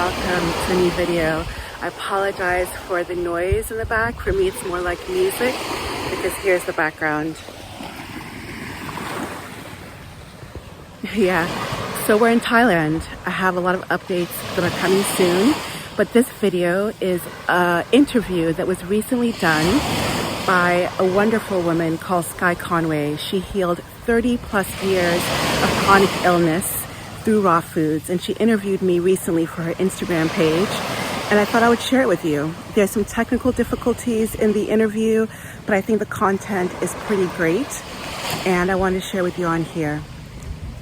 welcome to a new video. I apologize for the noise in the back. For me, it's more like music because here's the background. Yeah, so we're in Thailand. I have a lot of updates that are coming soon, but this video is an interview that was recently done by a wonderful woman called SKYE. She healed 30 plus years of chronic illness through raw foods, and she interviewed me recently for her Instagram page, and I thought I would share it with you. There's some technical difficulties in the interview, but I think the content is pretty great, and I wanted to share with you on here.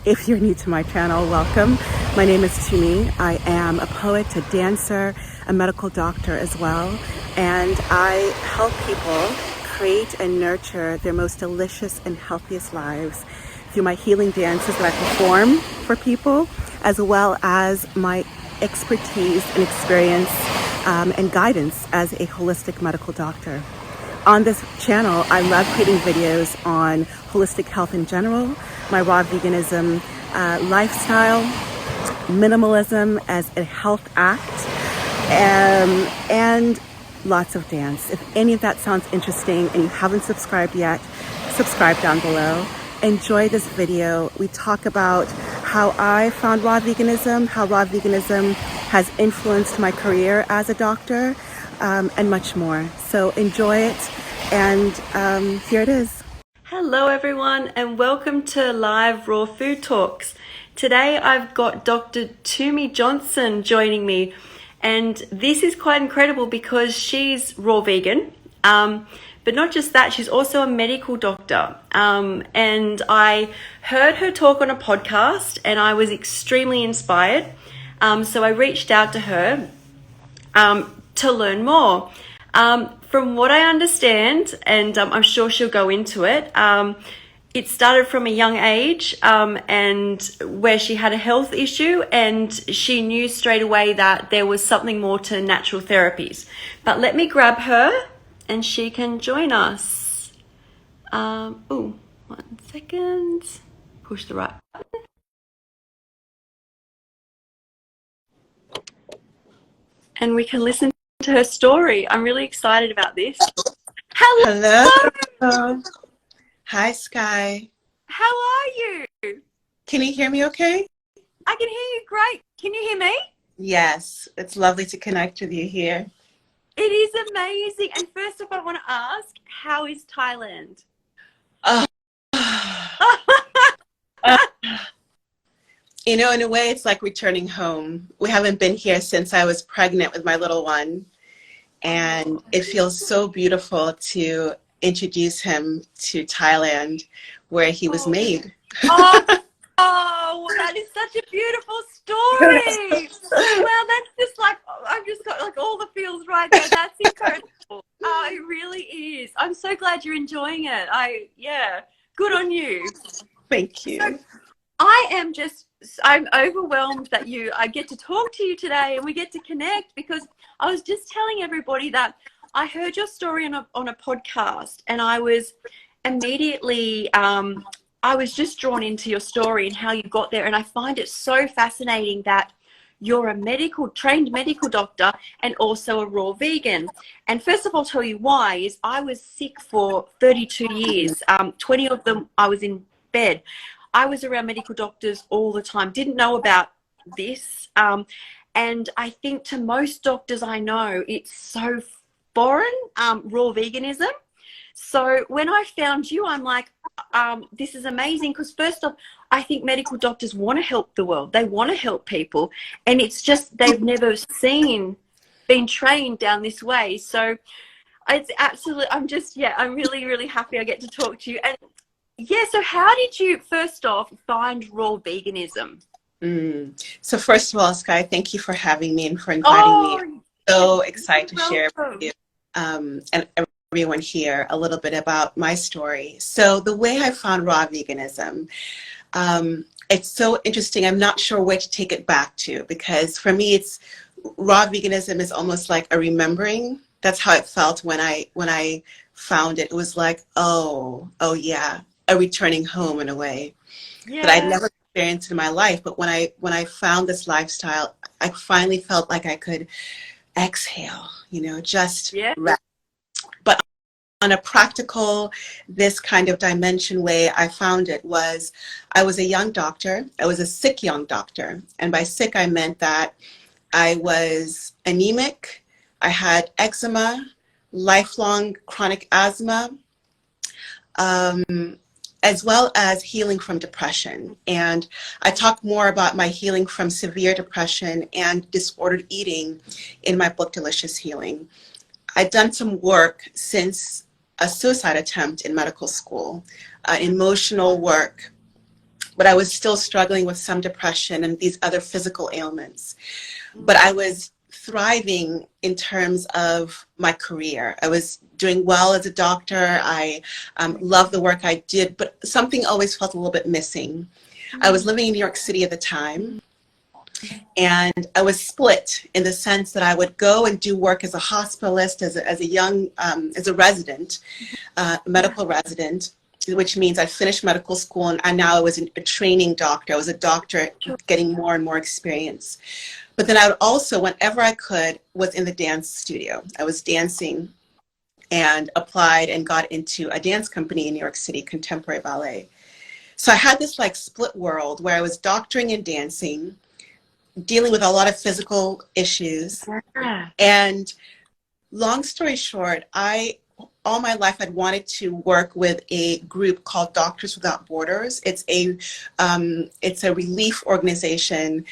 If you're new to my channel, welcome. My name is Tumi. I am a poet, a dancer, a medical doctor as well, and I help people create and nurture their most delicious and healthiest lives through my healing dances that I perform for people, as well as my expertise and experience and guidance as a holistic medical doctor. On this channel, I love creating videos on holistic health in general, my raw veganism lifestyle, minimalism as a health act, and lots of dance. If any of that sounds interesting and you haven't subscribed yet, subscribe down below. Enjoy this video. We talk about how I found raw veganism, how raw veganism has influenced my career as a doctor, and much more. So enjoy it, and here it is. Hello everyone, and welcome to live Raw Food Talks. Today I've got Dr. Tumi Johnson joining me, and this is quite incredible because she's raw vegan. But not just that, she's also a medical doctor. And I heard her talk on a podcast and I was extremely inspired. So I reached out to her to learn more. From what I understand, and I'm sure she'll go into it, it started from a young age and where she had a health issue, and she knew straight away that there was something more to natural therapies. But let me grab her and she can join us. Oh, 1 second. Push the right button. And we can listen to her story. I'm really excited about this. Hello. Hello. Hi, Sky. How are you? Can you hear me okay? I can hear you great. Can you hear me? Yes, it's lovely to connect with you here. It is amazing. And first of all, I want to ask, how is Thailand? You know, in a way, it's like returning home. We haven't been here since I was pregnant with my little one. And it feels so beautiful to introduce him to Thailand, where he was made. Oh, that is such a beautiful story. Well, that's just like, I've just got like all the feels right there. That's incredible. Oh, it really is. I'm so glad you're enjoying it. Yeah, good on you. Thank you. So, I'm overwhelmed that I get to talk to you today and we get to connect, because I was just telling everybody that I heard your story on a podcast, and I was immediately, I was just drawn into your story and how you got there. And I find it so fascinating that you're a trained medical doctor and also a raw vegan. And first of all, I'll tell you why is I was sick for 32 years. 20 of them I was in bed. I was around medical doctors all the time, didn't know about this. And I think to most doctors I know, it's so foreign, raw veganism. So when I found you, I'm like, this is amazing, because first off, I think medical doctors want to help the world. They want to help people. And it's just they've never been trained down this way. So it's absolutely, I'm really, really happy I get to talk to you. And yeah, so how did you, first off, find raw veganism? So first of all, Sky, thank you for having me and for inviting me. I'm so excited to share with you and everyone here a little bit about my story. So the way I found raw veganism, it's so interesting. I'm not sure where to take it back to, because for me, raw veganism is almost like a remembering. That's how it felt when I found it. It was like, oh yeah, a returning home in a way. Yeah. But I'd never experienced in my life. But when I found this lifestyle, I finally felt like I could exhale, just rest. But on a practical, this kind of dimension way I found it was, I was a young doctor. I was a sick young doctor. And by sick, I meant that I was anemic. I had eczema, lifelong chronic asthma, as well as healing from depression. And I talk more about my healing from severe depression and disordered eating in my book, Delicious Healing. I'd done some work since a suicide attempt in medical school, emotional work, but I was still struggling with some depression and these other physical ailments. But I was thriving in terms of my career. I was doing well as a doctor. I loved the work I did, but something always felt a little bit missing. I was living in New York City at the time, and I was split in the sense that I would go and do work as a hospitalist, as a resident, medical resident, which means I finished medical school, and now I was a training doctor. I was a doctor getting more and more experience. But then I would also, whenever I could, was in the dance studio. I was dancing and applied and got into a dance company in New York City, contemporary ballet. So I had this like split world where I was doctoring and dancing, dealing with a lot of physical issues. And long story short, all my life I'd wanted to work with a group called Doctors Without Borders. It's a relief organization,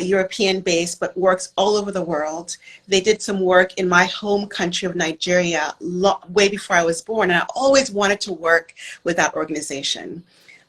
European-based, but works all over the world. They did some work in my home country of Nigeria way before I was born, and I always wanted to work with that organization.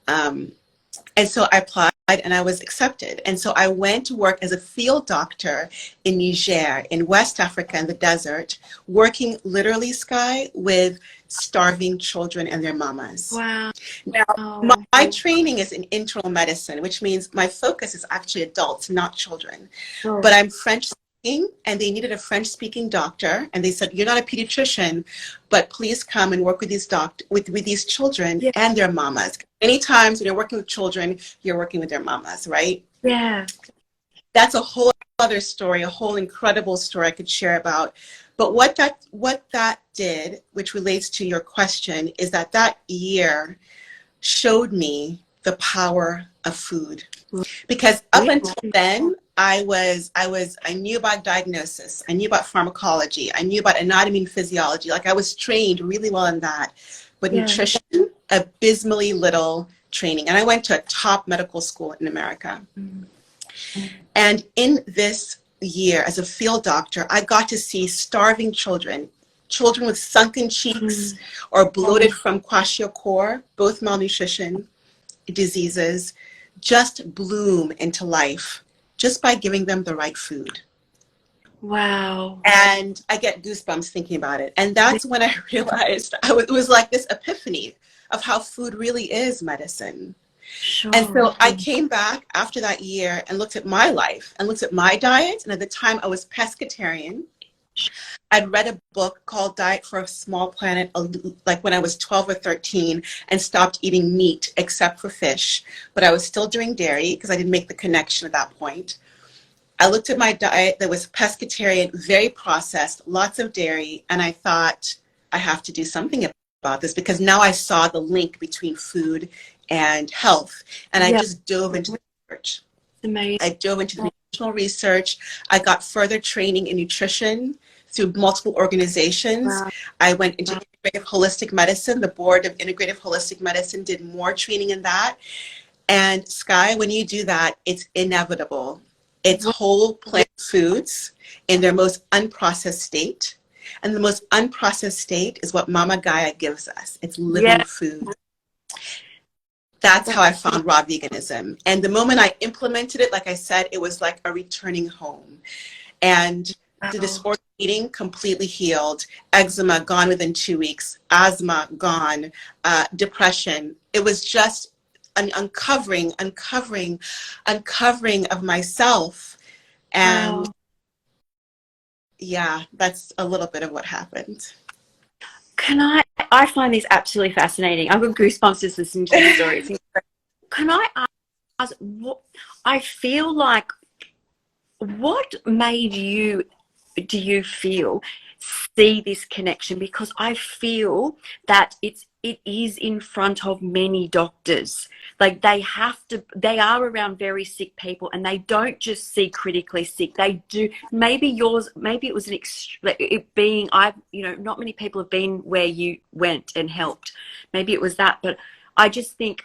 And so I applied and I was accepted. And so I went to work as a field doctor in Niger, in West Africa, in the desert, working literally, Sky, with starving children and their mamas. Wow. Now, my training is in internal medicine, which means my focus is actually adults, not children. Oh. But I'm French speaking, and they needed a French-speaking doctor, and they said, "You're not a pediatrician, but please come and work with these with these children and their mamas." Many times when you're working with children, you're working with their mamas, right? Yeah. That's a whole other story, a whole incredible story I could share about. But what that did, which relates to your question, is that year showed me the power of food. Because up until then, I knew about diagnosis, I knew about pharmacology, I knew about anatomy and physiology. Like I was trained really well in that. But nutrition, abysmally little training. And I went to a top medical school in America. And in this year, as a field doctor, I got to see starving children with sunken cheeks or bloated from kwashiorkor, both malnutrition diseases, just bloom into life just by giving them the right food. Wow. And I get goosebumps thinking about it. And that's when I realized it was like this epiphany of how food really is medicine. Sure. And so I came back after that year and looked at my life and looked at my diet. And at the time I was pescatarian. I'd read a book called Diet for a Small Planet, like when I was 12 or 13, and stopped eating meat except for fish. But I was still doing dairy because I didn't make the connection at that point. I looked at my diet that was pescatarian, very processed, lots of dairy, and I thought, I have to do something about this because now I saw the link between food and health. And I just dove into the research. Amazing. I dove into the nutritional research. I got further training in nutrition through multiple organizations. Wow. I went into integrative holistic medicine. The board of integrative holistic medicine did more training in that. And Sky, when you do that, it's inevitable. It's whole plant foods in their most unprocessed state. And the most unprocessed state is what Mama Gaia gives us. It's living food. That's how I found raw veganism. And the moment I implemented it, like I said, it was like a returning home. And the disordered eating completely healed. Eczema gone within 2 weeks. Asthma gone. Depression. It was just an uncovering of myself. And yeah, that's a little bit of what happened. I find this absolutely fascinating. I've got goosebumps just listening to the story. Can I what I feel like, what made you, do you feel, see this connection? Because I feel that it is in front of many doctors. Like they have to, they are around very sick people, and they don't just see critically sick. They do. Maybe yours, maybe it was like it being, not many people have been where you went and helped. Maybe it was that, but I just think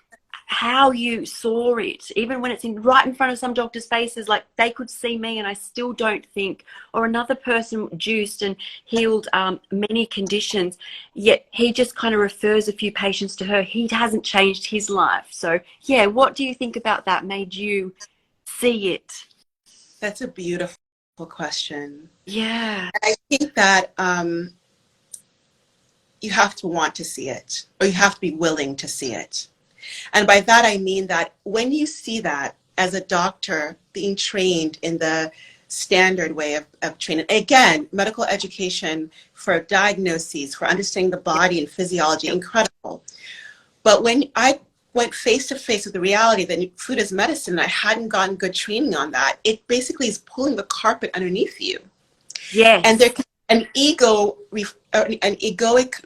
how you saw it, even when it's right in front of some doctors' faces, like they could see me and I still don't think, or another person juiced and healed many conditions, yet he just kind of refers a few patients to her. He hasn't changed his life. So yeah, what do you think about that made you see it? That's a beautiful question. Yeah. I think that you have to want to see it, or you have to be willing to see it. And by that, I mean that when you see that as a doctor being trained in the standard way of training, again, medical education for diagnoses, for understanding the body and physiology, incredible. But when I went face to face with the reality that food is medicine, and I hadn't gotten good training on that, it basically is pulling the carpet underneath you. Yes. And there can be an egoic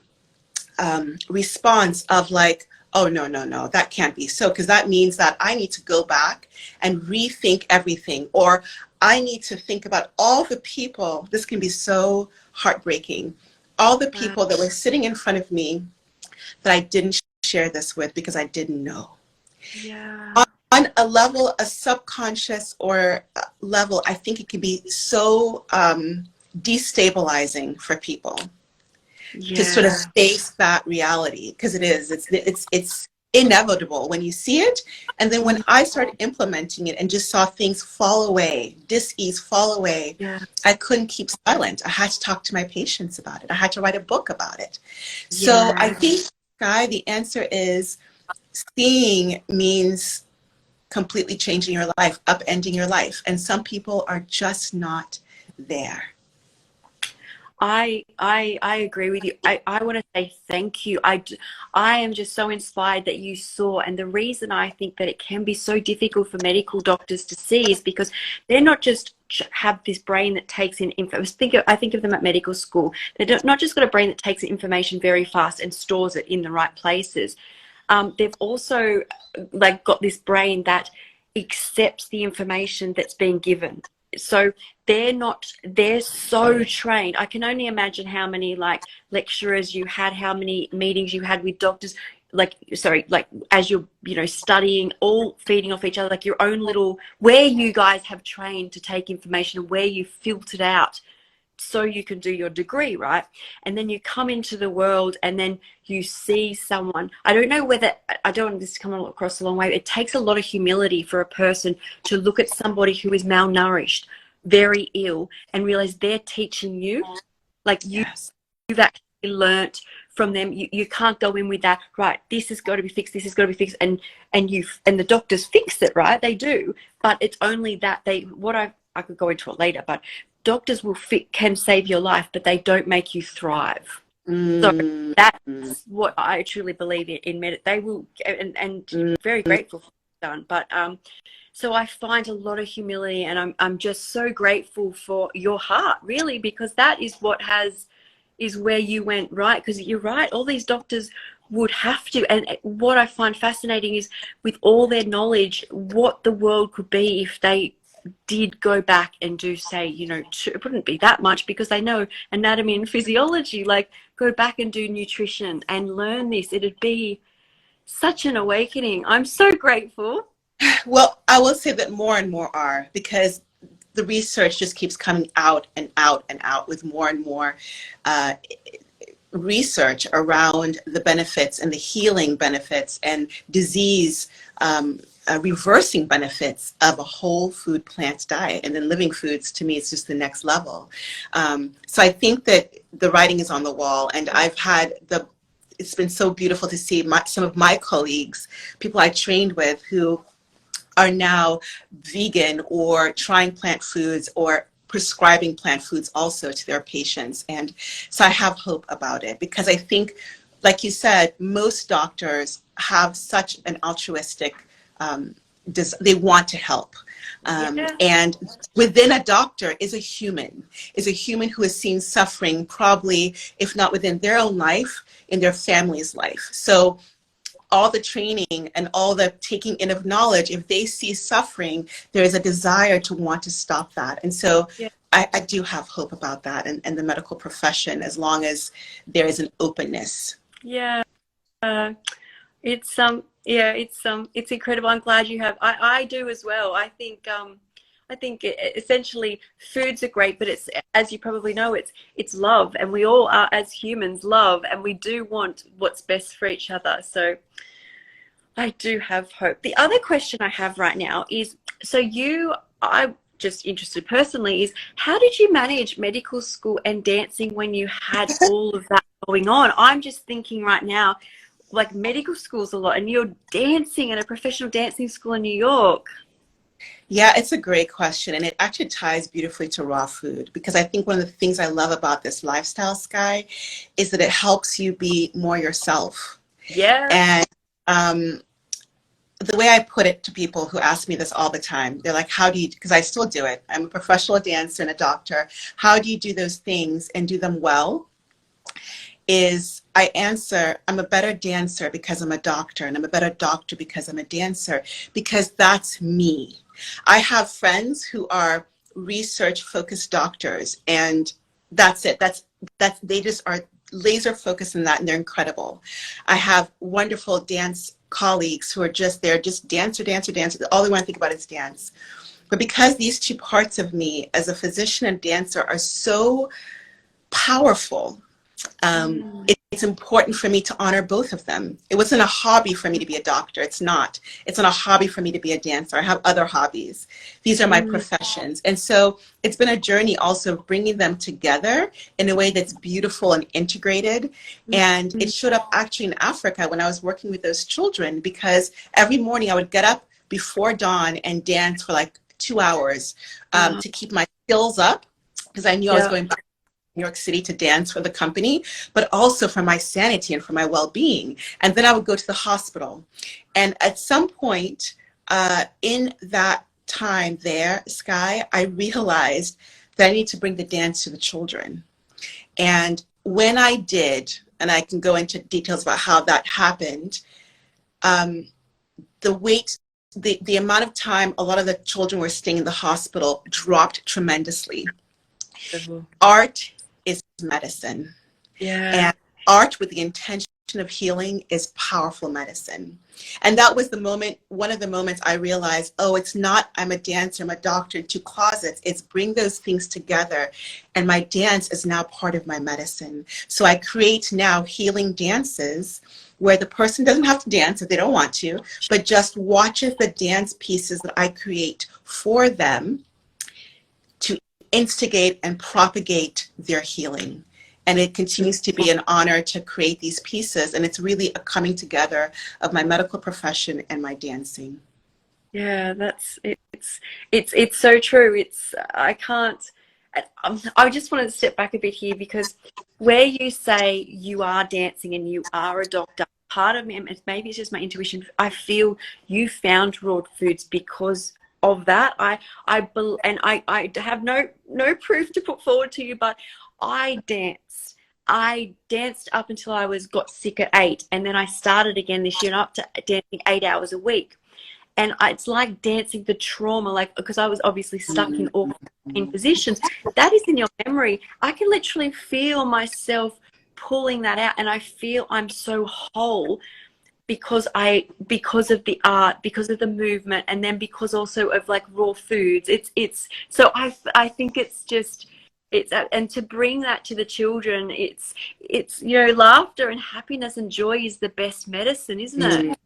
response of like, oh, no, that can't be so, because that means that I need to go back and rethink everything, or I need to think about all the people, this can be so heartbreaking, all the people that were sitting in front of me that I didn't share this with because I didn't know. Yeah. On a level, a subconscious or level, I think it can be so destabilizing for people. Yeah. To sort of face that reality, because it's inevitable when you see it. And then when I started implementing it and just saw things fall away, dis-ease fall away, Yeah. I couldn't keep silent. I had to talk to my patients about it. I had to write a book about it. Yeah. So I think, Sky, the answer is seeing means completely changing your life, upending your life. And some people are just not there. I agree with you. I want to say thank you. I am just so inspired that you saw, and the reason I think that it can be so difficult for medical doctors to see is because they're not just have this brain that takes in info. I think of them at medical school. They're not just got a brain that takes in information very fast and stores it in the right places. They've also like got this brain that accepts the information that's being given. So they're so trained. I can only imagine how many like lecturers you had, how many meetings you had with doctors, like as you're studying, all feeding off each other, like your own little, where you guys have trained to take information and where you filtered out so you can do your degree, right? And then you come into the world and then you see someone, I don't know whether, I don't want this to come across the long way, it takes a lot of humility for a person to look at somebody who is malnourished, very ill, and realize they're teaching you, like you've actually learnt from them. You can't go in with that, right, this has got to be fixed, this has got to be fixed, and the doctors fix it, right? They do, but it's only that I could go into it later, but doctors can save your life, but they don't make you thrive. So that's what I truly believe in they will, and very grateful for what done. But so I find a lot of humility, and I'm just so grateful for your heart, really, because that is is where you went, right? Because you're right, all these doctors would have to, and what I find fascinating is with all their knowledge, what the world could be if they did go back and do, say, it wouldn't be that much because they know anatomy and physiology, like go back and do nutrition and learn this. It'd be such an awakening. I'm so grateful. Well, I will say that more and more are, because the research just keeps coming out and out and out with more and more research around the benefits and the healing benefits and disease reversing benefits of a whole food plant diet. And then living foods, to me, it's just the next level. So I think that the writing is on the wall, and it's been so beautiful to see some of my colleagues, people I trained with, who are now vegan or trying plant foods or prescribing plant foods also to their patients. And so I have hope about it, because I think, like you said, most doctors have such an altruistic they want to help. And within a doctor is a human who has seen suffering, probably, if not within their own life, in their family's life. So all the training and all the taking in of knowledge, if they see suffering, there is a desire to want to stop that. And so I do have hope about that and the medical profession, as long as there is an openness. Yeah. It's incredible. I'm glad you have. I do as well. I think essentially foods are great, but it's, as you probably know, it's love, and we all are, as humans, love, and we do want what's best for each other. So I do have hope. The other question I have right now is, I'm just interested personally, is how did you manage medical school and dancing when you had all of that going on? I'm just thinking right now, like, medical school's a lot, and you're dancing at a professional dancing school in New York. Yeah, it's a great question, and it actually ties beautifully to raw food, because I think one of the things I love about this lifestyle, Sky, is that it helps you be more yourself. Yeah. And the way I put it to people who ask me this all the time, they're like, how do you, because I still do it. I'm a professional dancer and a doctor. How do you do those things and do them well? Is I answer, I'm a better dancer because I'm a doctor, and I'm a better doctor because I'm a dancer, because that's me. I have friends who are research-focused doctors, and that's it. They just are laser focused on that, and they're incredible. I have wonderful dance colleagues who are just dancer. All they want to think about is dance. But because these two parts of me as a physician and dancer are so powerful, it's important for me to honor both of them. It wasn't a hobby for me to be a doctor. It's not. It's not a hobby for me to be a dancer. I have other hobbies. These are my professions. And so it's been a journey also of bringing them together in a way that's beautiful and integrated. And it showed up actually in Africa when I was working with those children, because every morning I would get up before dawn and dance for like 2 hours to keep my skills up, because I knew I was going back New York City to dance for the company, but also for my sanity and for my well-being. And then I would go to the hospital. And at some point in that time there, Sky, I realized that I need to bring the dance to the children. And when I did, and I can go into details about how that happened, the amount of time a lot of the children were staying in the hospital dropped tremendously. Art is medicine. And art with the intention of healing is powerful medicine. And that was the moment, one of the moments I realized, oh, it's not I'm a dancer, I'm a doctor in two closets. It's bring those things together. And my dance is now part of my medicine. So I create now healing dances where the person doesn't have to dance if they don't want to, but just watches the dance pieces that I create for them to instigate and propagate their healing. And it continues to be an honor to create these pieces. And it's really a coming together of my medical profession and my dancing. Yeah, it's so true. I just want to step back a bit here, because where you say you are dancing and you are a doctor, part of me, and maybe it's just my intuition, I feel you found raw foods because of that. I have no proof to put forward to you, but I danced up until I got sick at 8, and then I started again this year, and up to dancing 8 hours a week. And it's like dancing the trauma, like, because I was obviously stuck in all pain positions. That is in your memory. I can literally feel myself pulling that out, and I feel I'm so whole because of the art, because of the movement, and then because also of like raw foods. So I think it's just, and to bring that to the children, it's laughter and happiness and joy is the best medicine, isn't it?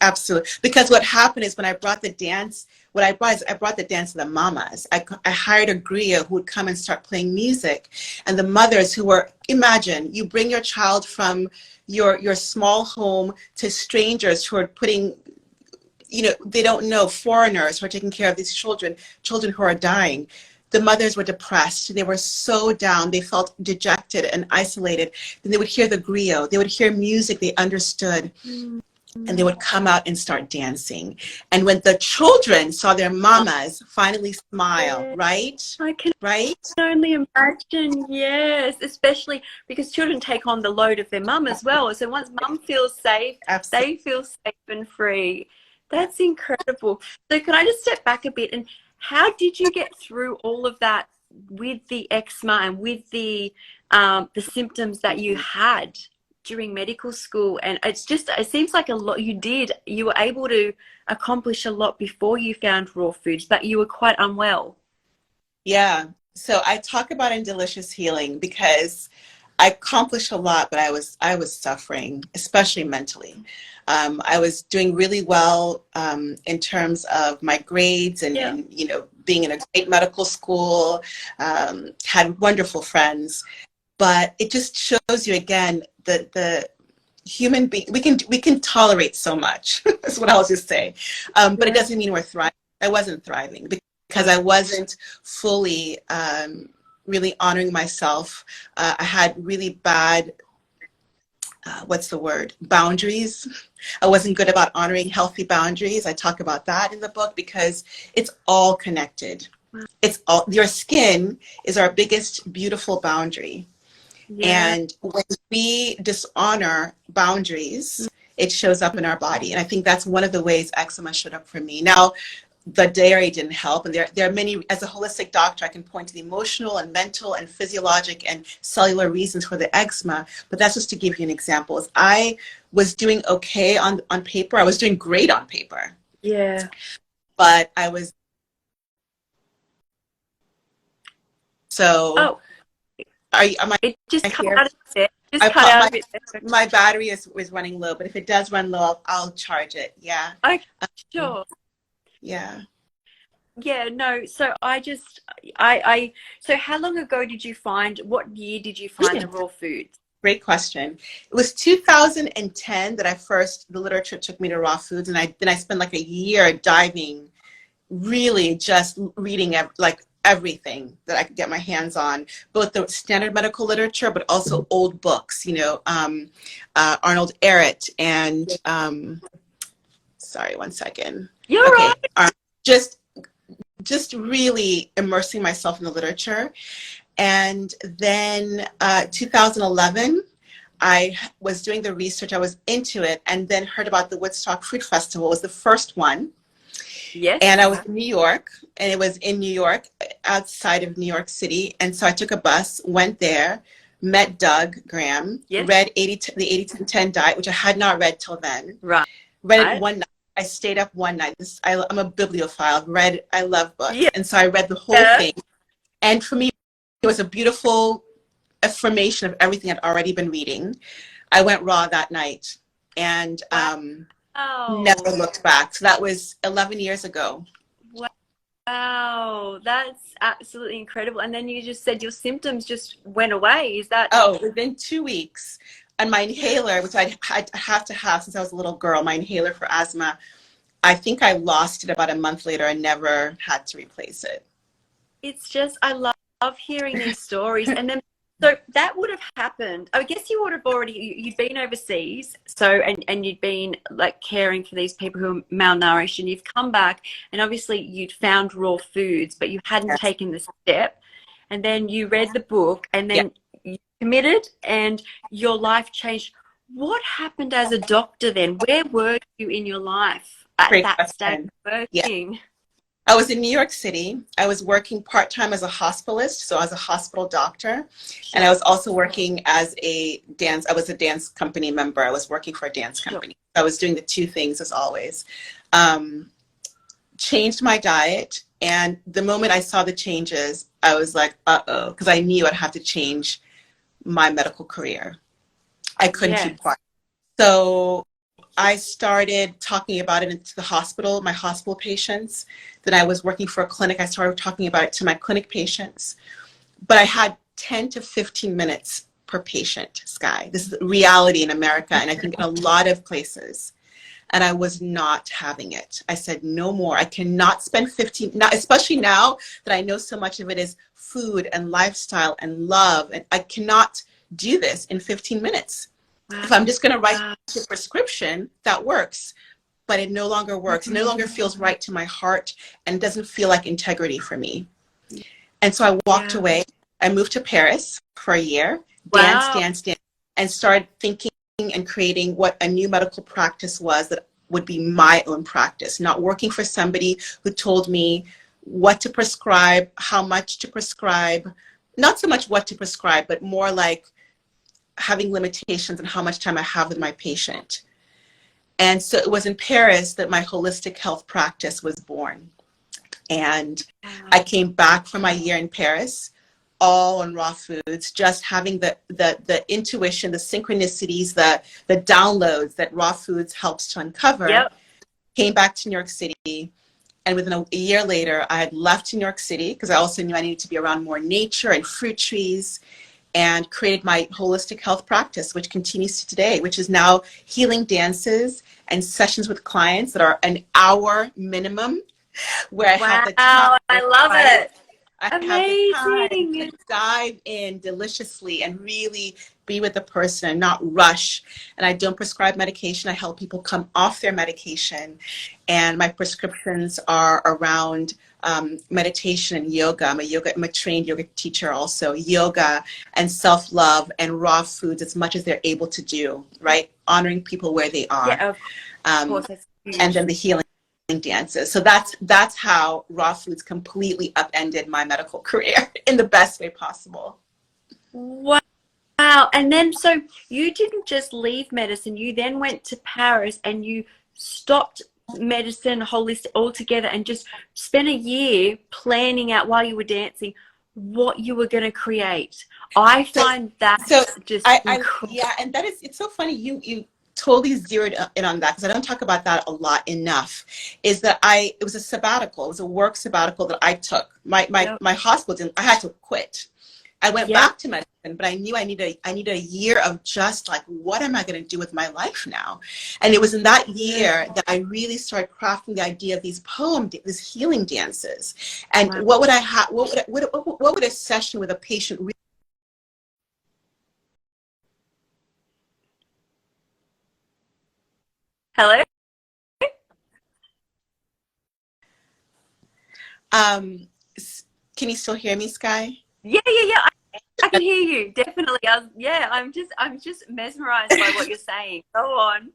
Absolutely. Because what happened is when I brought the dance, I brought the dance to the mamas. I hired a griot who would come and start playing music, and the mothers who were, imagine you bring your child from your small home to strangers who are putting, they don't know, foreigners who are taking care of these children who are dying. The mothers were depressed. They were so down. They felt dejected and isolated. Then they would hear the griot. They would hear music they understood. and they would come out and start dancing. And when the children saw their mamas finally smile, right? I can Right? only imagine, yes, especially because children take on the load of their mum as well. So once mum feels safe, Absolutely. they feel safe and free. That's incredible. So can I just step back a bit, and how did you get through all of that with the eczema and with the symptoms that you had during medical school? And it seems like a lot you were able to accomplish a lot before you found raw foods, but you were quite unwell. Yeah. So I talk about in Delicious Healing because I accomplished a lot, but I was suffering, especially mentally. I was doing really well in terms of my grades and you know, being in a great medical school, had wonderful friends, but it just shows you again that the human being, we can tolerate so much. That's what I'll just say. But it doesn't mean we're thriving. I wasn't thriving because I wasn't fully really honoring myself. I had really bad, what's the word? Boundaries. I wasn't good about honoring healthy boundaries. I talk about that in the book because it's all connected. It's all, your skin is our biggest beautiful boundary. Yeah. And when we dishonor boundaries, it shows up in our body. And I think that's one of the ways eczema showed up for me. Now, the dairy didn't help. And there are many, as a holistic doctor, I can point to the emotional and mental and physiologic and cellular reasons for the eczema. But that's just to give you an example. As I was doing okay on paper. I was doing great on paper. Yeah. But I was, so. Oh. It just cut out a bit. Just cut out a bit. My battery is running low, but if it does run low, I'll charge it. Yeah. Okay, sure. Yeah. Yeah, no. So so how long ago did you what year did you find the raw foods? Great question. It was 2010 that the literature took me to raw foods, and then I spent like a year diving, really just reading like everything that I could get my hands on, both the standard medical literature, but also old books, you know, Arnold Ehret and, sorry, one second. You're okay. right. Just really immersing myself in the literature. And then 2011, I was doing the research, I was into it, and then heard about the Woodstock Food Festival. It was the first one. Yes. And I was in New York, and it was in New York, outside of New York City. And so I took a bus, went there, met Doug Graham, read the 80-10-10 diet, which I had not read till then. Right. Read it one night. I stayed up one night. I'm a bibliophile. I love books. Yeah. And so I read the whole thing. And for me, it was a beautiful affirmation of everything I'd already been reading. I went raw that night. And never looked back. So that was 11 years ago. Wow, that's absolutely incredible. And then you just said your symptoms just went away. Is that? Oh, within 2 weeks. And my inhaler, which I have to have since I was a little girl, my inhaler for asthma, I think I lost it about a month later and never had to replace it. It's just, I love hearing these stories. And then so that would have happened. I guess you would have you'd been overseas. So, and you'd been like caring for these people who are malnourished, and you've come back and obviously you'd found raw foods, but you hadn't taken the step. And then you read the book, and then you committed and your life changed. What happened as a doctor then? Where were you in your life at that stage working? Yeah. I was in New York City. I was working part-time as a hospitalist, so as a hospital doctor. And I was also working as I was a dance company member. I was working for a dance company. I was doing the two things as always. Changed my diet. And the moment I saw the changes, I was like, uh-oh, because I knew I'd have to change my medical career. I couldn't keep quiet. So I started talking about it to the hospital, my hospital patients. Then I was working for a clinic. I started talking about it to my clinic patients. But I had 10 to 15 minutes per patient, Sky. This is reality in America, and I think in a lot of places. And I was not having it. I said, no more. I cannot spend 15, now, especially now that I know so much of it is food and lifestyle and love. And I cannot do this in 15 minutes. If I'm just going to write a prescription, that works, but it no longer works. It no longer feels right to my heart and doesn't feel like integrity for me. And so I walked away. I moved to Paris for a year, dance, and started thinking and creating what a new medical practice was that would be my own practice, not working for somebody who told me what to prescribe, how much to prescribe, not so much what to prescribe, but more like having limitations on how much time I have with my patient. And so it was in Paris that my holistic health practice was born. And I came back from my year in Paris, all on raw foods, just having the intuition, the synchronicities, the downloads that raw foods helps to uncover. Came back to New York City, and within a year later, I had left New York City because I also knew I needed to be around more nature and fruit trees, and created my holistic health practice, which continues to today, which is now healing dances and sessions with clients that are an hour minimum, where I have the time. I love it. I have the time to dive in deliciously and really be with the person and not rush. And I don't prescribe medication. I help people come off their medication. And my prescriptions are around meditation and yoga. I'm a trained yoga teacher also. Yoga and self-love and raw foods as much as they're able to do, right? Honoring people where they are. Yeah, of course, that's huge. And then the healing dances. So that's how raw foods completely upended my medical career in the best way possible. Wow. And then so you didn't just leave medicine, you then went to Paris and you stopped medicine holistic altogether and just spent a year planning out while you were dancing what you were going to create. I find that just incredible. Yeah, and that is, it's so funny you totally zeroed in on that, because I don't talk about that a lot enough, is that it was a sabbatical. It was a work sabbatical that I took. My hospital I had to quit. I went back to medicine, but I knew I need a year of just like, what am I going to do with my life now? And it was in that year that I really started crafting the idea of these these healing dances. And what would I have? What would a session with a patient really? Hello? Can you still hear me, Sky? Yeah. I can hear you, definitely. I'm just mesmerized by what you're saying. Go on.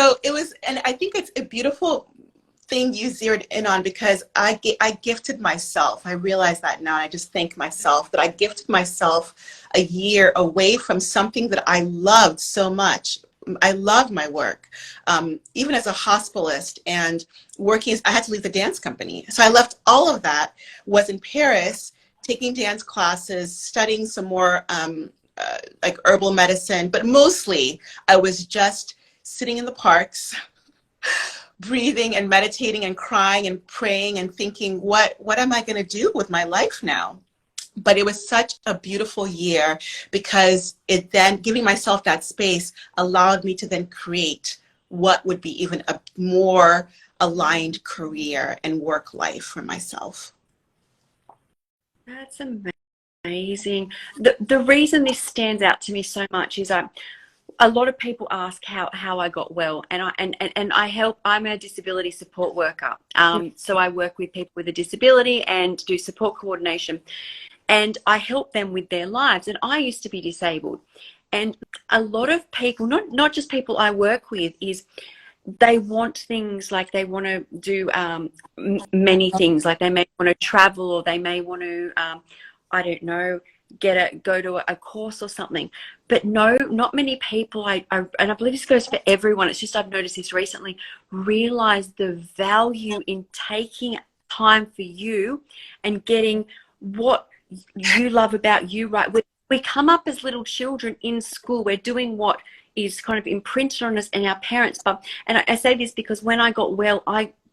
So it was, and I think it's a beautiful thing you zeroed in on, because I gifted myself. I realize that now. And I just thank myself that I gifted myself a year away from something that I loved so much. I love my work, even as a hospitalist and working. I had to leave the dance company. So I left all of that, was in Paris, taking dance classes, studying some more like herbal medicine, but mostly I was just sitting in the parks, breathing and meditating and crying and praying and thinking, what am I going to do with my life now? But it was such a beautiful year, because it then, giving myself that space, allowed me to then create what would be even a more aligned career and work life for myself. That's amazing. The reason this stands out to me so much is a lot of people ask how I got well, and I help. I'm a disability support worker. So I work with people with a disability and do support coordination, and I help them with their lives. And I used to be disabled, and a lot of people, not just people I work with, is they want things like, they want to do many things, like they may want to travel, or they may want to I don't know, go to a course or something. But no, not many people, and I believe this goes for everyone, it's just I've noticed this recently, realize the value in taking time for you and getting what you love about you, right? We come up as little children in school, we're doing what is kind of imprinted on us and our parents. And I say this because when I got well,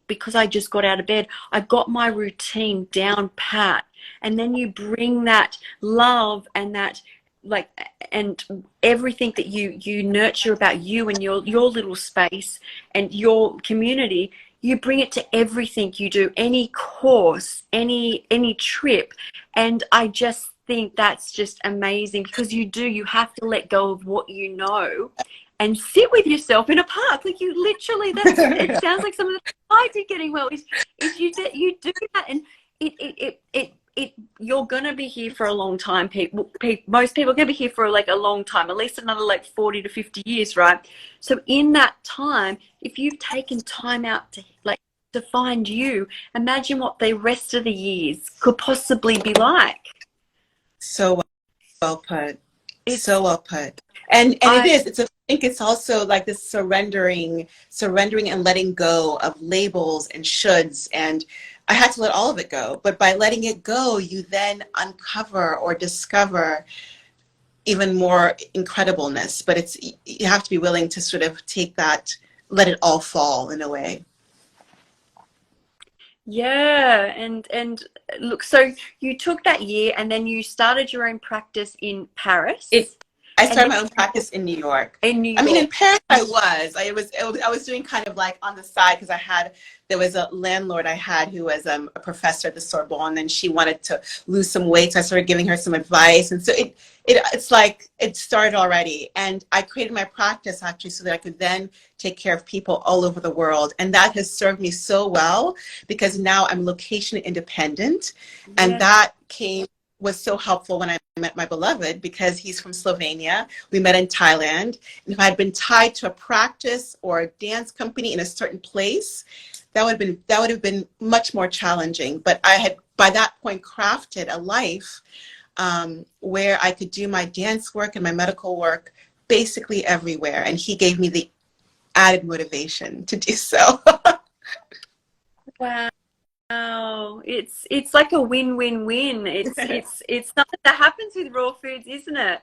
because I just got out of bed, I got my routine down pat. And then you bring that love and that, like, and everything that you nurture about you and your little space and your community, you bring it to everything you do, any course, any trip. And I just think that's just amazing, because you have to let go of what you know and sit with yourself in a park. Like, you literally, it sounds like some of the things I did getting well is you do that, and you're gonna be here for a long time. Most people are gonna be here for like a long time, at least another like 40 to 50 years, right? So in that time, if you've taken time out to find you, imagine what the rest of the years could possibly be like. So well put. So well put. And it is. I think it's also like this surrendering and letting go of labels and shoulds. And I had to let all of it go. But by letting it go, you then uncover or discover even more incredibleness. But you have to be willing to sort of take that, let it all fall in a way. Yeah, and look, so you took that year and then you started your own practice in Paris. I started my own practice in New York. In New York. I mean, in Paris, I was doing kind of like on the side, because there was a landlord I had who was a professor at the Sorbonne, and she wanted to lose some weight, so I started giving her some advice, and so it's like it started already. And I created my practice actually so that I could then take care of people all over the world, and that has served me so well, because now I'm location independent, and that was so helpful when I met my beloved, because he's from Slovenia. We met in Thailand. And if I had been tied to a practice or a dance company in a certain place, that would have been much more challenging. But I had, by that point, crafted a life where I could do my dance work and my medical work basically everywhere. And he gave me the added motivation to do so. Wow. Oh, it's like a win-win-win. It's something that happens with raw foods, isn't it?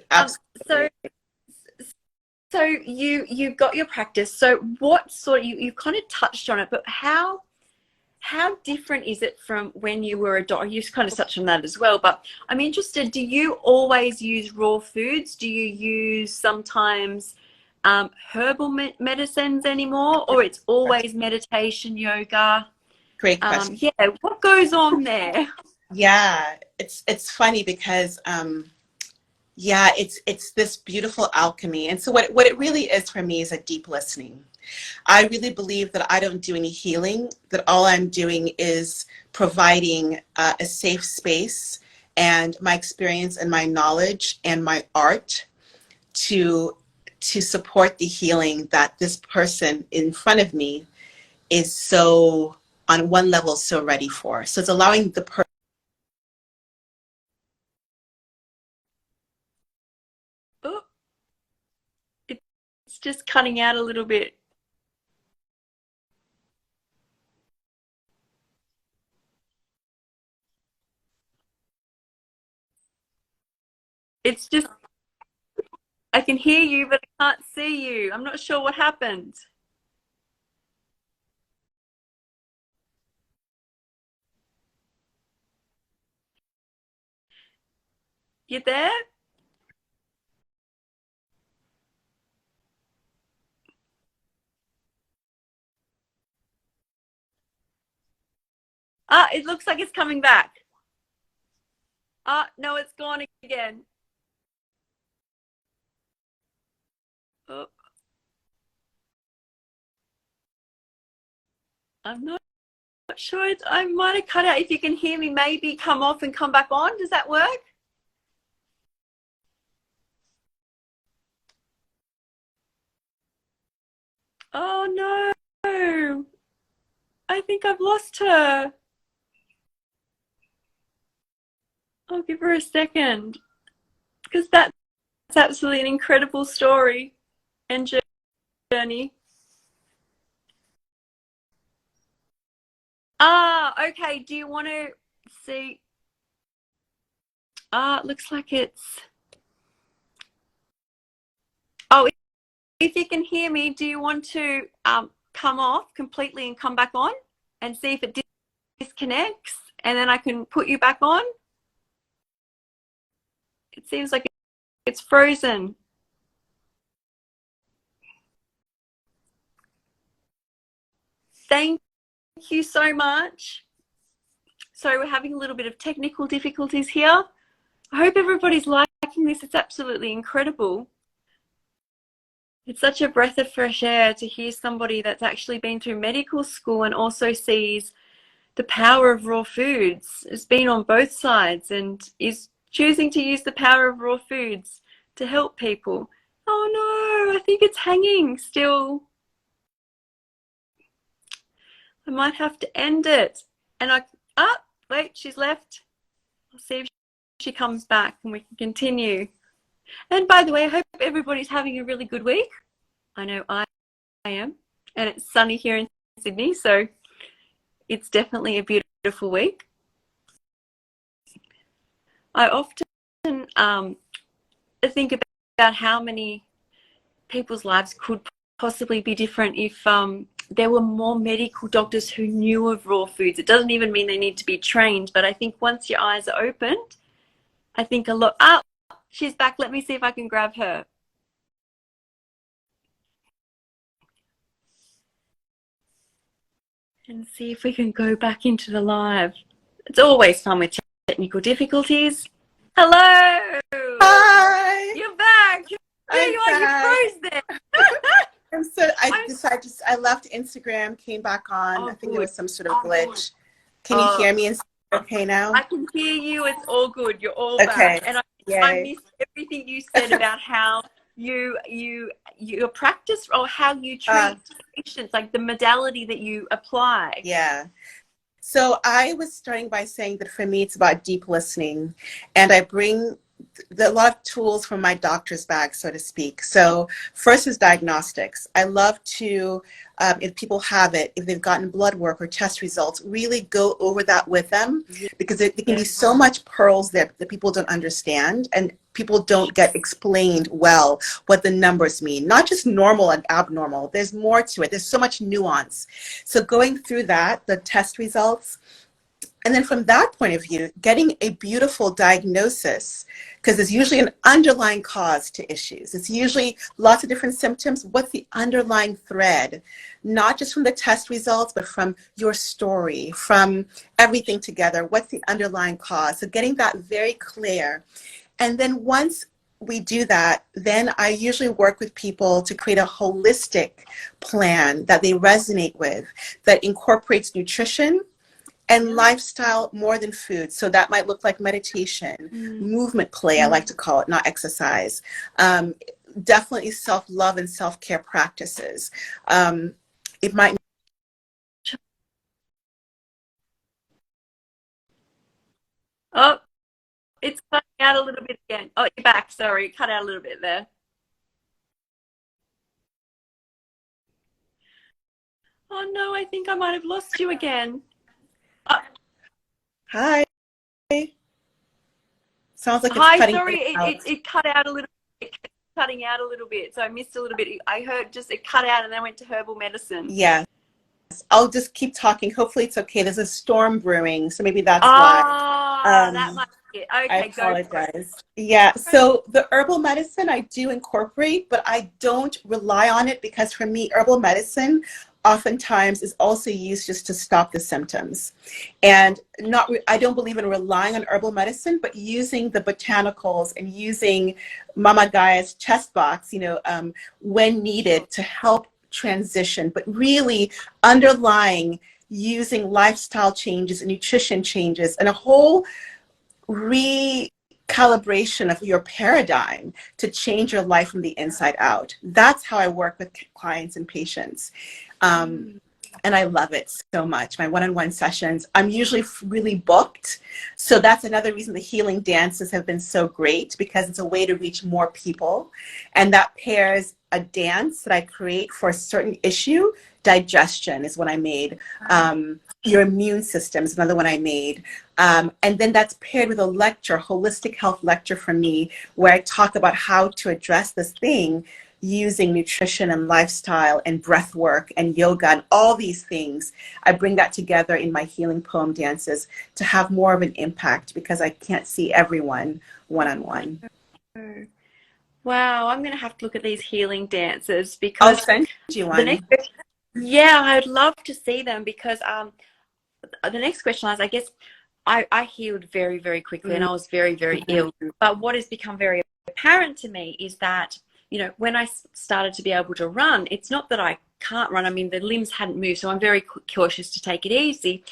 Absolutely. So you got your practice. So what sort of, you kind of touched on it, but how different is it from when you were a doctor? You kind of touched on that as well, but I'm interested, do you always use raw foods? Do you use sometimes herbal medicines anymore, or it's always meditation, yoga? Great question. Yeah, what goes on there? Yeah, it's funny because it's this beautiful alchemy. And so what it really is for me is a deep listening. I really believe that I don't do any healing, that all I'm doing is providing a safe space and my experience and my knowledge and my art to support the healing that this person in front of me is so, on one level, so ready for. So it's allowing the person. Oh, it's just cutting out a little bit. It's just, I can hear you, but I can't see you. I'm not sure what happened. You there? Ah, it looks like it's coming back. Ah, no, it's gone again. Oh, I'm not sure. I might have cut out. If you can hear me, maybe come off and come back on. Does that work? Oh no. I think I've lost her. I'll give her a second, because that's absolutely an incredible story and journey. Ah, okay. Do you want to see? Ah, it looks like it's. Oh, if you can hear me, do you want to come off completely and come back on and see if it disconnects, and then I can put you back on? It seems like it's frozen. Thank you so much. So we're having a little bit of technical difficulties here. I hope everybody's liking this. It's absolutely incredible. It's such a breath of fresh air to hear somebody that's actually been through medical school and also sees the power of raw foods, has been on both sides and is choosing to use the power of raw foods to help people. Oh no, I think it's hanging still. I might have to end it. And wait, she's left. I'll see if she comes back and we can continue. And by the way, I hope everybody's having a really good week. I know I am. And it's sunny here in Sydney, so it's definitely a beautiful week. I often think about how many people's lives could possibly be different if there were more medical doctors who knew of raw foods. It doesn't even mean they need to be trained, but I think once your eyes are opened, I think a lot. Ah, she's back. Let me see if I can grab her. And see if we can go back into the live. It's always fun with technical difficulties. Hello. Hi. You're back. There you are. You froze there. I left Instagram, came back on. I think there was some sort of glitch. Can you hear me okay now? I can hear you. It's all good. You're all okay. back. And I missed everything you said about how your practice or how you treat patients, like the modality that you apply. Yeah. So I was starting by saying that for me, it's about deep listening, and I bring a lot of tools from my doctor's bag, so to speak. So first is diagnostics. I love to, if people have it, if they've gotten blood work or test results, really go over that with them, because there can be so much pearls there that people don't understand, and people don't get explained well what the numbers mean. Not just normal and abnormal. There's more to it. There's so much nuance. So going through that, the test results, and then from that point of view, getting a beautiful diagnosis, because there's usually an underlying cause to issues. It's usually lots of different symptoms. What's the underlying thread? Not just from the test results, but from your story, from everything together. What's the underlying cause? So getting that very clear. And then once we do that, then I usually work with people to create a holistic plan that they resonate with, that incorporates nutrition and lifestyle more than food. So that might look like meditation, movement play, I like to call it, not exercise. Definitely self-love and self-care practices. It might. Oh, it's cutting out a little bit again. Oh, you're back. Sorry, it cut out a little bit there. Oh no, I think I might have lost you again. Hi. Sounds like it's Hi, cutting sorry, out. it cut out a little bit. It cutting out a little bit, so I missed a little bit. I heard just it cut out and then I went to herbal medicine. Yes. I'll just keep talking. Hopefully it's okay. There's a storm brewing, so maybe that's why. That might be it. Okay, I apologize. Yeah, so the herbal medicine I do incorporate, but I don't rely on it, because for me, herbal medicine oftentimes is also used just to stop the symptoms. And I don't believe in relying on herbal medicine, but using the botanicals and using Mama Gaia's chest box, when needed to help transition, but really underlying using lifestyle changes and nutrition changes and a whole recalibration of your paradigm to change your life from the inside out. That's how I work with clients and patients. And I love it so much. My one-on-one sessions, I'm usually really booked. So that's another reason the healing dances have been so great, because it's a way to reach more people. And that pairs a dance that I create for a certain issue. Digestion is one I made. Your immune system is another one I made. And then that's paired with a lecture, holistic health lecture from me, where I talk about how to address this thing using nutrition and lifestyle and breath work and yoga and all these things. I bring that together in my healing poem dances to have more of an impact, because I can't see everyone one-on-one. Wow, I'm going to have to look at these healing dances, because I'll send you one. Yeah, I'd love to see them, because the next question is, I guess, I healed very, very quickly, and I was very, very ill. But what has become very apparent to me is that, you know, when I started to be able to run, it's not that I can't run. I mean, the limbs hadn't moved, so I'm very cautious to take it easy.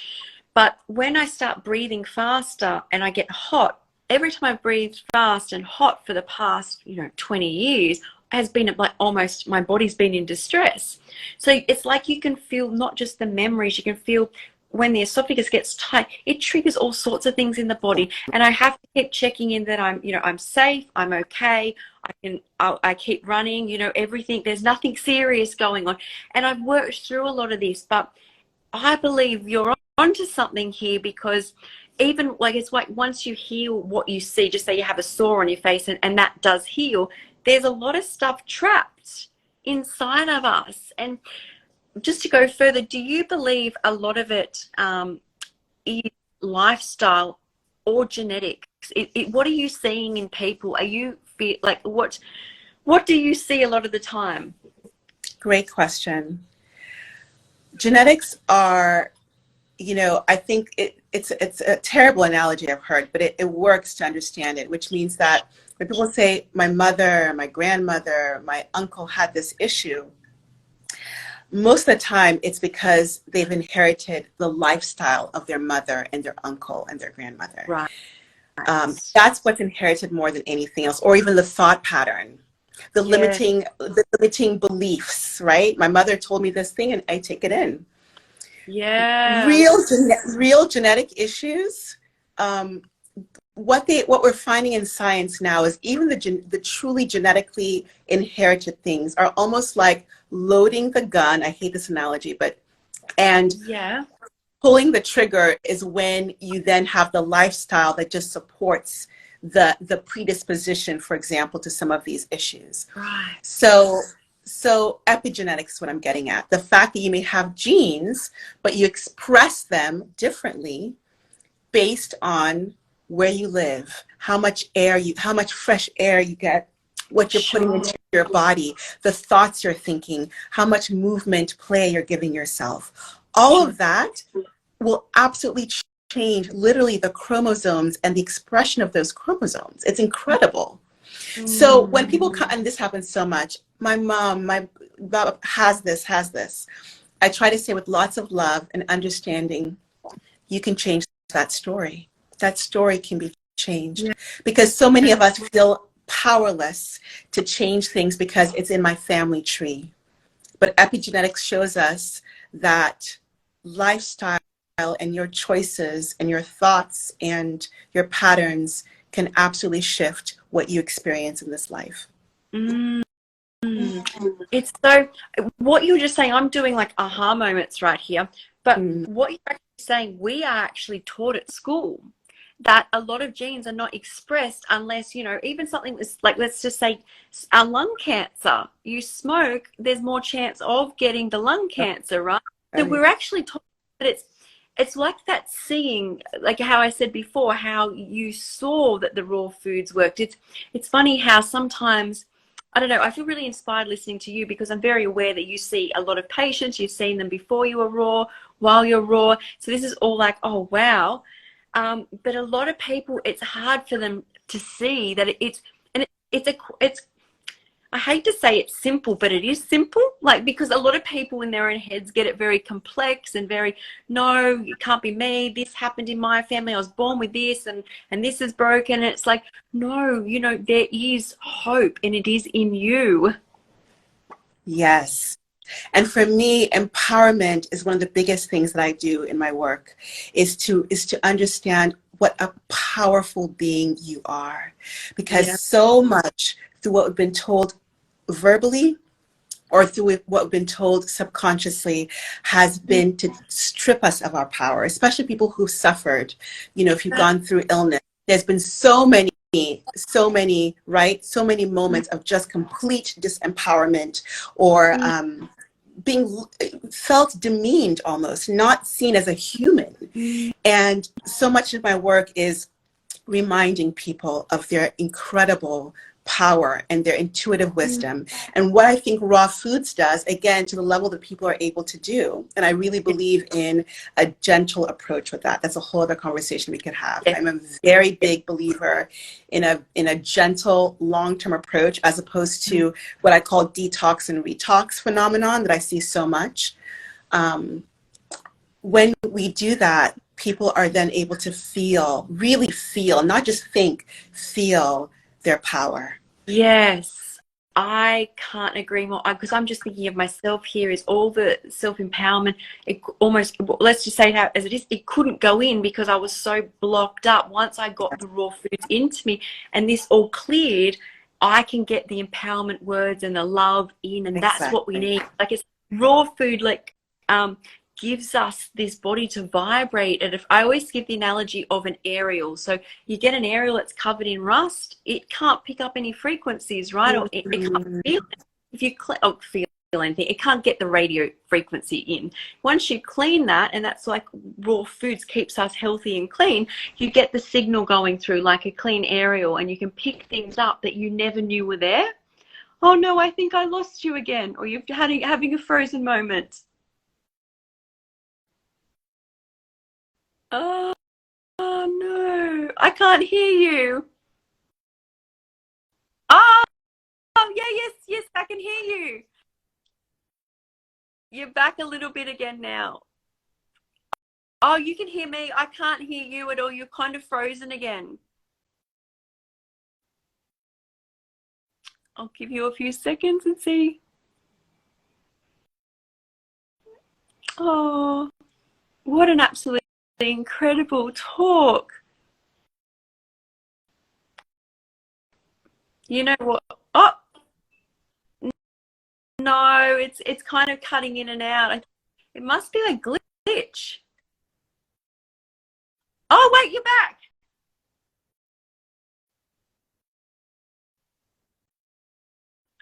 But when I start breathing faster and I get hot, every time I've breathed fast and hot for the past, 20 years, has been like almost my body's been in distress. So it's like you can feel not just the memories, you can feel when the esophagus gets tight, it triggers all sorts of things in the body. And I have to keep checking in that I'm safe, I'm okay, I keep running, everything, there's nothing serious going on. And I've worked through a lot of this, but I believe you're onto something here, because even like, it's like once you heal what you see, just say you have a sore on your face and that does heal, there's a lot of stuff trapped inside of us. And just to go further, do you believe a lot of it is lifestyle or genetics? What are you seeing in people? Are you like, what do you see a lot of the time? Great question. Genetics are, I think it's a terrible analogy I've heard, but it works to understand it, which means that when people say my mother, my grandmother, my uncle had this issue, most of the time it's because they've inherited the lifestyle of their mother and their uncle and their grandmother. Right. That's what's inherited more than anything else, or even the thought pattern, the limiting beliefs, right? My mother told me this thing and I take it in. Yeah. Real genetic issues. What we're finding in science now is even the truly genetically inherited things are almost like loading the gun. I hate this analogy, and pulling the trigger is when you then have the lifestyle that just supports the predisposition, for example, to some of these issues. Right. So epigenetics is what I'm getting at. The fact that you may have genes, but you express them differently based on where you live, how much fresh air you get, what you're putting into your body, the thoughts you're thinking, how much movement, play you're giving yourself. All of that will absolutely change literally the chromosomes and the expression of those chromosomes. It's incredible. So when people come, and this happens so much, my mom, my Bob has this. I try to say with lots of love and understanding, you can change that story. That story can be changed because so many of us feel powerless to change things because it's in my family tree. But epigenetics shows us that lifestyle and your choices and your thoughts and your patterns can absolutely shift what you experience in this life. It's so, what you were just saying, I'm doing like aha moments right here, but what you're actually saying, we are actually taught at school that a lot of genes are not expressed unless, even something like, let's just say lung cancer, you smoke, there's more chance of getting the lung cancer, right? So we're actually taught that it's like that seeing, like how I said before, how you saw that the raw foods worked. It's funny how sometimes, I don't know, I feel really inspired listening to you because I'm very aware that you see a lot of patients, you've seen them before you were raw, while you're raw. So this is all like, oh, wow. But a lot of people, it's hard for them to see that it's I hate to say it's simple, but it is simple. Like, because a lot of people in their own heads get it very complex and very, no, it can't be me. This happened in my family. I was born with this and this is broken. And it's like, no, there is hope and it is in you. Yes. And for me, empowerment is one of the biggest things that I do in my work, is to understand what a powerful being you are. Because so much through what we've been told verbally or through what we've been told subconsciously has been to strip us of our power, especially people who suffered. If you've gone through illness, there's been so many, right? So many moments of just complete disempowerment or being felt demeaned, almost not seen as a human. And so much of my work is reminding people of their incredible power and their intuitive wisdom. And what I think raw foods does, again, to the level that people are able to do, and I really believe in a gentle approach with that. That's a whole other conversation we could have. I'm a very big believer in a gentle, long-term approach, as opposed to what I call detox and retox phenomenon that I see so much. When we do that, people are then able to feel, really feel, not just think, feel their power. Yes, I can't agree more, because I'm just thinking of myself here, is all the self-empowerment, it almost, let's just say it as it is, it couldn't go in because I was so blocked up. Once I got the raw foods into me and this all cleared, I can get the empowerment words and the love in, and that's what we need. Like, it's raw food, like, gives us this body to vibrate. And if I always give the analogy of an aerial, so you get an aerial that's covered in rust, it can't pick up any frequencies, right? Or it can't feel it. If you feel anything, it can't get the radio frequency in. Once you clean that, and that's like raw foods keeps us healthy and clean, you get the signal going through like a clean aerial, and you can pick things up that you never knew were there. Oh no, I think I lost you again, or you're having a frozen moment. Oh, no, I can't hear you. Oh, yeah, yes, I can hear you. You're back a little bit again now. Oh, you can hear me. I can't hear you at all. You're kind of frozen again. I'll give you a few seconds and see. Oh, what an absolutely incredible talk. You know what? Oh, no, it's kind of cutting in and out. It must be a glitch. Oh, wait, you're back.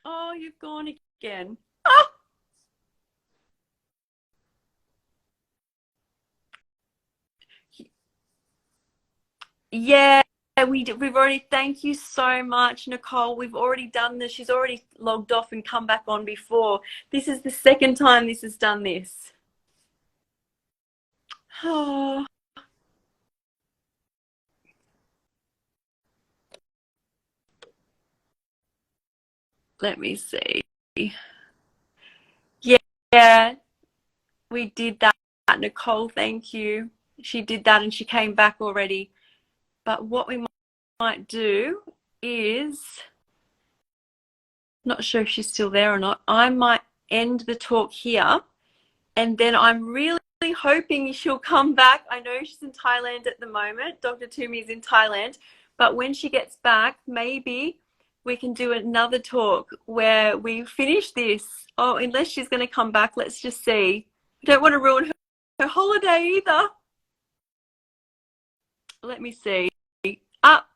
Oh, you've gone again. Oh. Yeah, we've already, thank you so much, Nicole. We've already done this. She's already logged off and come back on before. This is the second time this has done this. Oh. Let me see. Yeah, we did that, Nicole. Thank you. She did that and she came back already. But what we might do is, not sure if she's still there or not, I might end the talk here, and then I'm really hoping she'll come back. I know she's in Thailand at the moment. Dr. Tumi is in Thailand, but when she gets back, maybe we can do another talk where we finish this. Oh, unless she's going to come back, let's just see. I don't want to ruin her holiday either. Let me see. Up.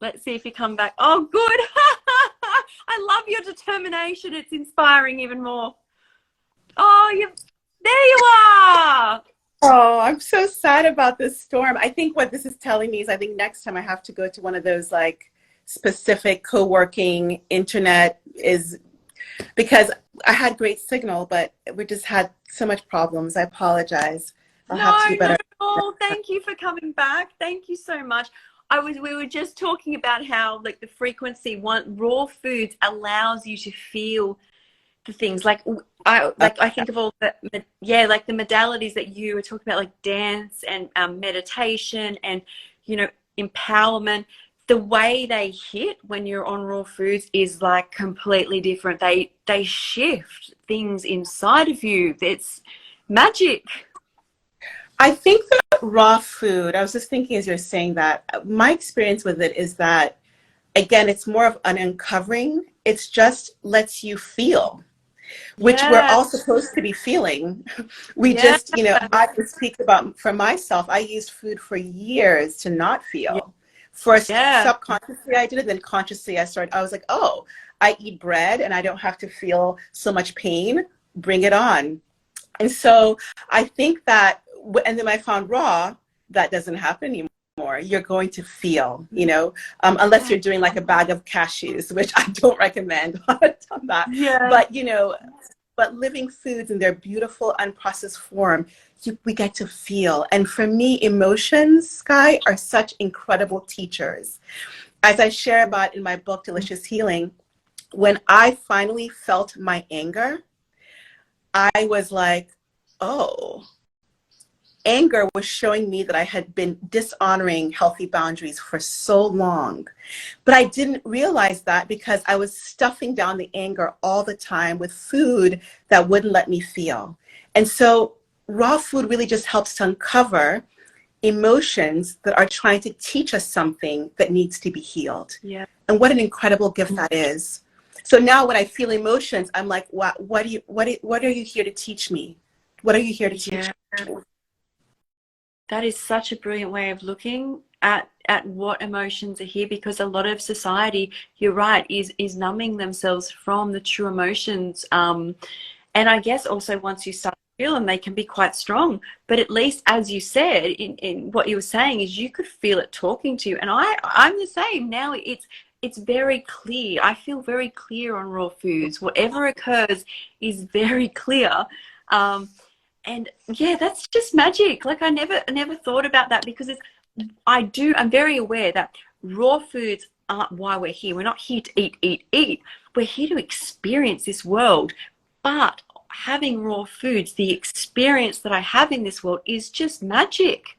Let's see if you come back. Oh, good. I love your determination. It's inspiring even more. Oh, there you are. Oh, I'm so sad about this storm. I think what this is telling me is I think next time I have to go to one of those like specific co-working internet, is because I had great signal, but we just had so much problems. I apologize. I'll have to do better. No, thank you for coming back. Thank you so much. We were just talking about how like the frequency, raw foods allows you to feel the things like I think of all the like the modalities that you were talking about, like dance and meditation and empowerment. The way they hit when you're on raw foods is like completely different. They shift things inside of you. It's magic. I think that raw food, I was just thinking as you're saying that, my experience with it is that, again, it's more of an uncovering. It's just lets you feel, which we're all supposed to be feeling. We just, I can speak about, for myself, I used food for years to not feel. First, subconsciously I did it, then consciously I was like, oh, I eat bread and I don't have to feel so much pain. Bring it on. And so I think that, and then I found raw, that doesn't happen anymore. more. You're going to feel, you know, unless you're doing like a bag of cashews, which I don't recommend on that. Yeah. But, you know, but living foods in their beautiful, unprocessed form, we get to feel. And for me, emotions, Sky, are such incredible teachers. As I share about in my book, Delicious Healing, when I finally felt my anger, I was like, oh, anger was showing me that I had been dishonoring healthy boundaries for so long. But I didn't realize that because I was stuffing down the anger all the time with food that wouldn't let me feel. And so raw food really just helps to uncover emotions that are trying to teach us something that needs to be healed. Yeah. And what an incredible gift that is. So now when I feel emotions, I'm like, what are you here to teach me? What are you here to teach me? That is such a brilliant way of looking at what emotions are here, because a lot of society, you're right, is numbing themselves from the true emotions. And I guess also once you start to feel them, they can be quite strong. But at least, as you said, in what you were saying, is you could feel it talking to you. And I'm the same. Now it's very clear. I feel very clear on raw foods. Whatever occurs is very clear. And yeah, that's just magic. Like I never thought about that, because I'm very aware that raw foods aren't why we're here. We're not here to eat. We're here to experience this world. But having raw foods, the experience that I have in this world is just magic.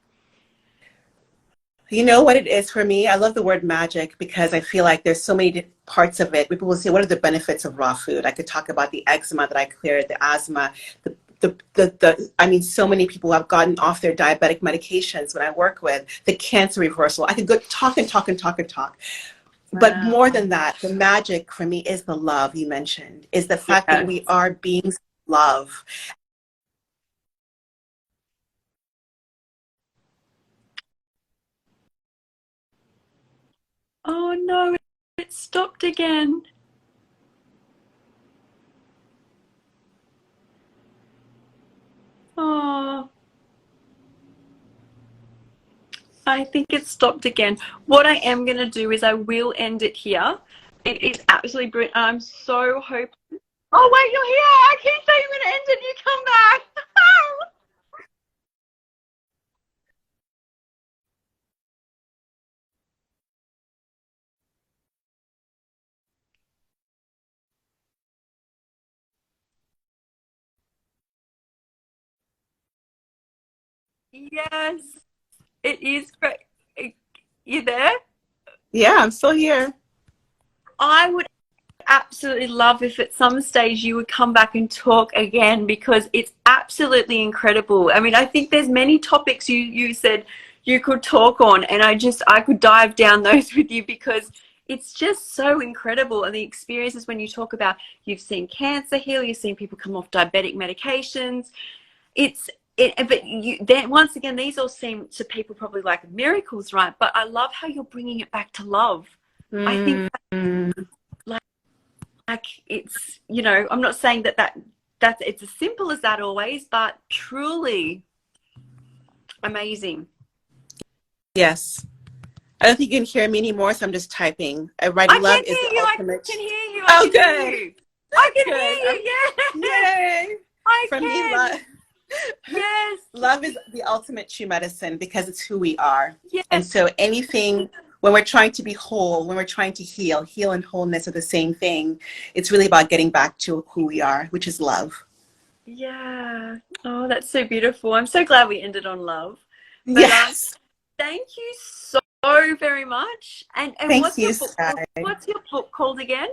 You know what it is for me? I love the word magic because I feel like there's so many parts of it. People will say, what are the benefits of raw food? I could talk about the eczema that I cleared, the asthma, I mean, so many people have gotten off their diabetic medications when I work with, the cancer reversal. I could go talk and talk and talk and talk. Wow. But more than that, the magic for me is the love you mentioned, is the fact that we are beings of love. Oh no, it stopped again. Oh, I think it stopped again. What I am going to do is I will end it here. It is absolutely brilliant. I'm so hoping. Oh, wait, you're here. I keep saying I'm going to end it and you come back. Yes, it is great. You there? Yeah, I'm still here. I would absolutely love if at some stage you would come back and talk again, because it's absolutely incredible. I mean, I think there's many topics you said you could talk on, and I could dive down those with you, because it's just so incredible. And the experiences when you talk about, you've seen cancer heal, you've seen people come off diabetic medications. But then once again, these all seem to people probably like miracles, right? But I love how you're bringing it back to love. I think like it's, you know, I'm not saying that's it's as simple as that always, but truly amazing. Yes. I don't think you can hear me anymore, so I'm just typing. I write I love can is hear the you. ultimate. I can hear you. Oh, I can good. hear you. I can Good. hear you. Yeah. Yay. I For me, can. love. Yes. Love is the ultimate true medicine because it's who we are. Yes. And so anything, when we're trying to be whole, when we're trying to heal and wholeness are the same thing. It's really about getting back to who we are, which is love. Yeah. Oh, that's so beautiful. I'm so glad we ended on love. But Yes. thank you so very much. And Thank what's you, your book? Sky. What's your book called again?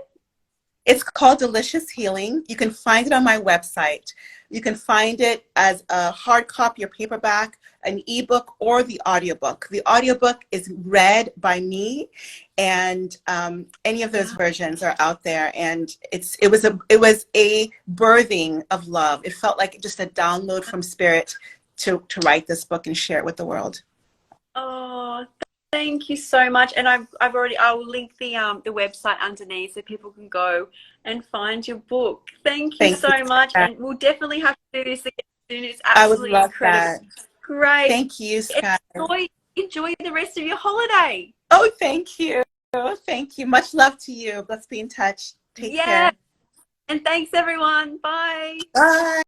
It's called Delicious Healing. You can find it on my website. You can find it as a hard copy or paperback, an ebook, or the audiobook. The audiobook is read by me, and any of those versions are out there. And it was a birthing of love. It felt like just a download from spirit to write this book and share it with the world. Oh, thank you so much. And I will link the website underneath so people can go and find your book. Thank you so much. And we'll definitely have to do this again soon. It's I would absolutely love incredible. that. Great. Thank you, Sky. enjoy the rest of your holiday. Oh, thank you. Thank you. Much love to you. Let's be in touch. Take care. And thanks everyone. Bye. Bye.